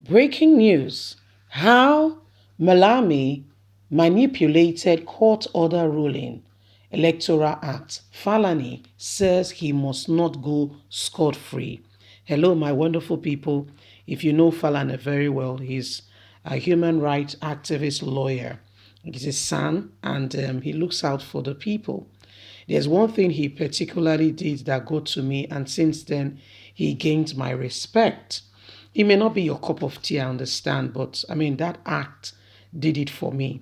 Breaking news: how Malami manipulated court order ruling. Electoral Act. Falana says he must not go scot-free. Hello, my wonderful people. If you know Falana very well, he's a human rights activist lawyer. He's a son, and he looks out for the people. There's one thing he particularly did that got to me, and since then, he gained my respect. It may not be your cup of tea, I understand, but I mean, that act did it for me.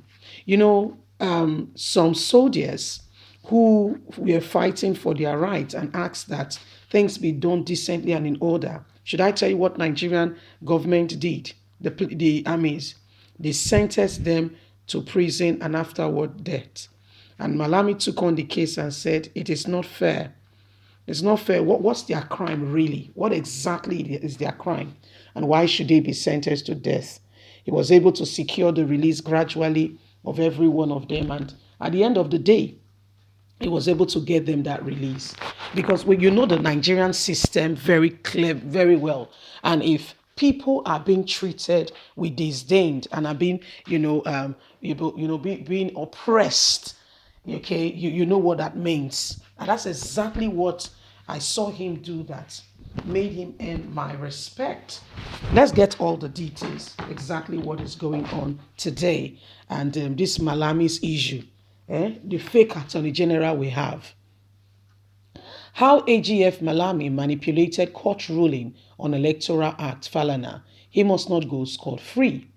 Some soldiers who were fighting for their rights and asked that things be done decently and in order. Should I tell you what Nigerian government did? The armies, they sentenced them to prison and afterward death. And Malami took on the case and said, it is not fair. It's not fair. What's their crime really? What exactly is their crime? And why should they be sentenced to death? He was able to secure the release gradually of every one of them. And at the end of the day, he was able to get them that release. Because when you know the Nigerian system very clear, very well. And if people are being treated with disdain and are being, being oppressed, okay, you know what that means. And that's exactly what I saw him do that made him earn my respect. Let's get all the details, exactly what is going on today. And this Malami's issue, the fake attorney general we have. How AGF Malami manipulated court ruling on Electoral Act Falana. He must not go scot-free.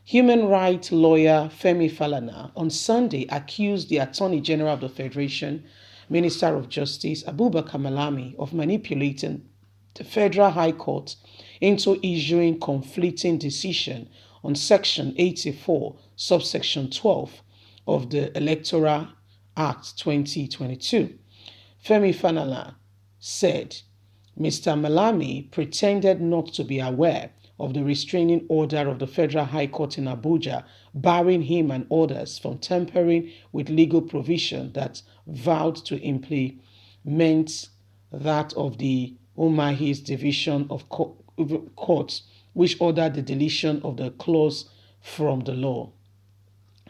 Human rights lawyer Femi Falana on Sunday accused the Attorney General of the Federation, Minister of Justice Abubakar Malami, of manipulating the Federal High Court into issuing conflicting decision on Section 84, subsection 12 of the Electoral Act 2022. Femi Falana said Mr. Malami pretended not to be aware of the restraining order of the Federal High Court in Abuja, barring him and others from tampering with legal provision that vowed to implement that of the Umahi's Division of Courts, which ordered the deletion of the clause from the law.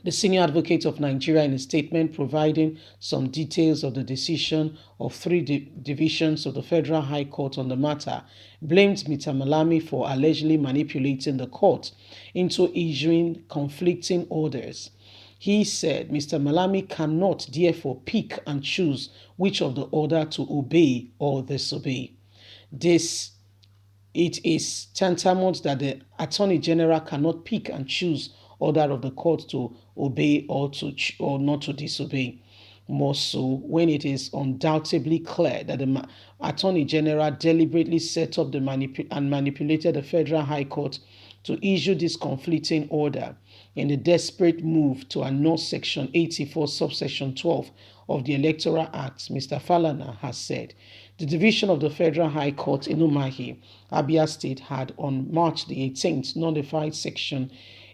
The senior advocate of Nigeria, in a statement providing some details of the decision of three divisions of the Federal High Court on the matter, blamed Mr. Malami for allegedly manipulating the court into issuing conflicting orders. He said Mr. Malami cannot therefore pick and choose which of the order to obey or disobey. It is tantamount that the Attorney General cannot pick and choose order of the court to obey or not to disobey. More so when it is undoubtedly clear that the Attorney General deliberately set up and manipulated the Federal High Court to issue this conflicting order in the desperate move to annul Section 84, subsection 12 of the Electoral Act. Mr. Falana has said the division of the Federal High Court in Umahi, Abia State, had on March the 18th nullified Section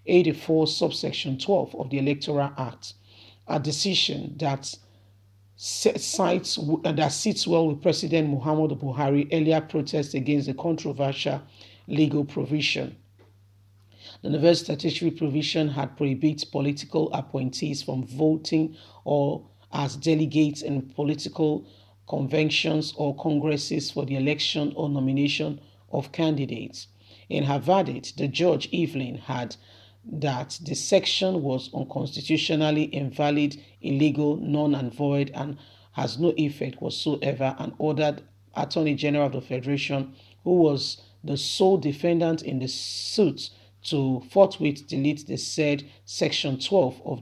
84, subsection 12 of the Electoral Act, a decision that sits well with President Muhammadu Buhari's earlier protest against the controversial legal provision. The Universal Statutory provision had prohibited political appointees from voting or as delegates in political conventions or congresses for the election or nomination of candidates. In her verdict, the judge Evelyn had that the section was unconstitutionally invalid, illegal, null and void, and has no effect whatsoever, and ordered Attorney General of the Federation, who was the sole defendant in the suit, to forthwith delete the said Section 12 of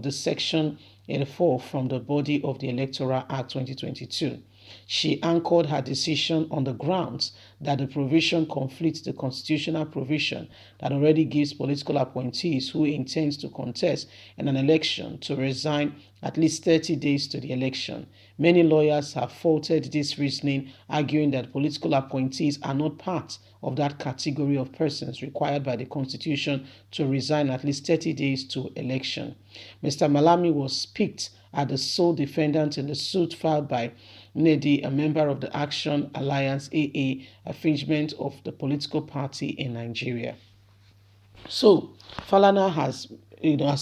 the Section 84 from the body of the Electoral Act 2022. She anchored her decision on the grounds that the provision conflicts the constitutional provision that already gives political appointees who intend to contest in an election to resign at least 30 days to the election. Many lawyers have faulted this reasoning, arguing that political appointees are not part of that category of persons required by the Constitution to resign at least 30 days to election. Mr. Malami was picked as the sole defendant in the suit filed by Nnedi, a member of the Action Alliance AA, infringement of the political party in Nigeria. So Falana has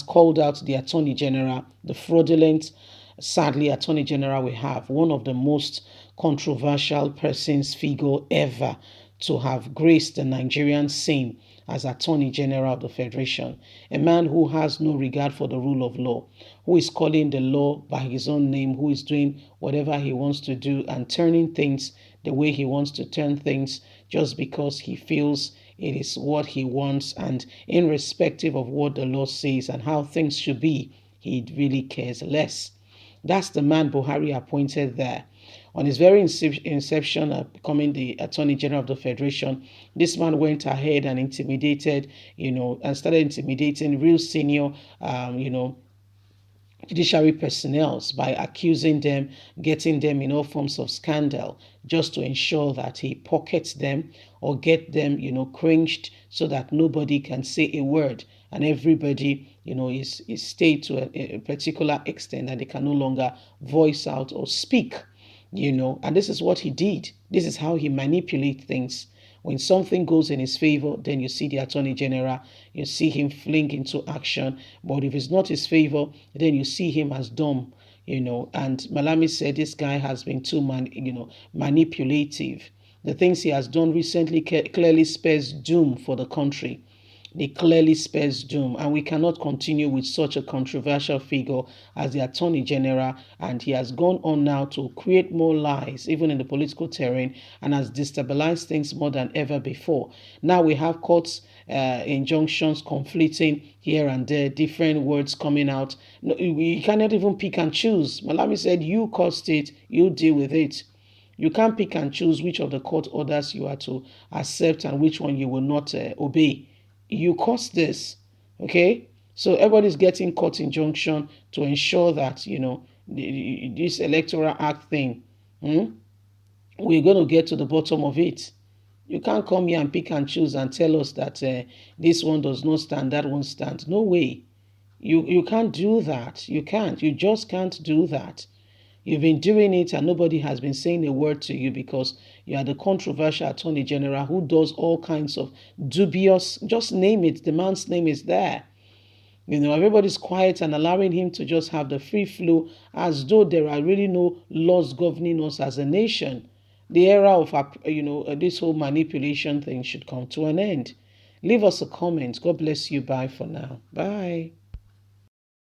called out the Attorney General, the fraudulent, sadly, Attorney General we have, one of the most controversial persons figure ever to have graced the Nigerian scene as Attorney General of the Federation, a man who has no regard for the rule of law, who is calling the law by his own name, who is doing whatever he wants to do and turning things the way he wants to turn things just because he feels it is what he wants, and irrespective of what the law says and how things should be, he really cares less. That's the man Buhari appointed there. On his very inception of becoming the Attorney General of the Federation, this man went ahead and intimidated, and started intimidating real senior, judiciary personnel by accusing them, getting them in all forms of scandal, just to ensure that he pockets them or get them, cringed so that nobody can say a word and everybody, is stayed to a particular extent that they can no longer voice out or speak. And this is what he did. This is how he manipulates things. When something goes in his favor, then you see the Attorney General, you see him fling into action. But if it's not his favor, then you see him as dumb, And Malami said this guy has been too manipulative. The things he has done recently clearly spells doom for the country. It clearly spells doom, and we cannot continue with such a controversial figure as the Attorney General, and he has gone on now to create more lies, even in the political terrain, and has destabilized things more than ever before. Now we have courts injunctions conflicting here and there, different words coming out. No, you cannot even pick and choose. Malami said, you caused it, you deal with it. You can't pick and choose which of the court orders you are to accept and which one you will not obey. You caused this, okay? So everybody's getting court injunction to ensure that, this Electoral Act thing, we're going to get to the bottom of it. You can't come here and pick and choose and tell us that this one does not stand, that one stands. No way. You can't do that. You can't. You just can't do that. You've been doing it and nobody has been saying a word to you because you are the controversial Attorney General who does all kinds of dubious, just name it, the man's name is there. Everybody's quiet and allowing him to just have the free flow as though there are really no laws governing us as a nation. The era of, this whole manipulation thing should come to an end. Leave us a comment. God bless you. Bye for now. Bye.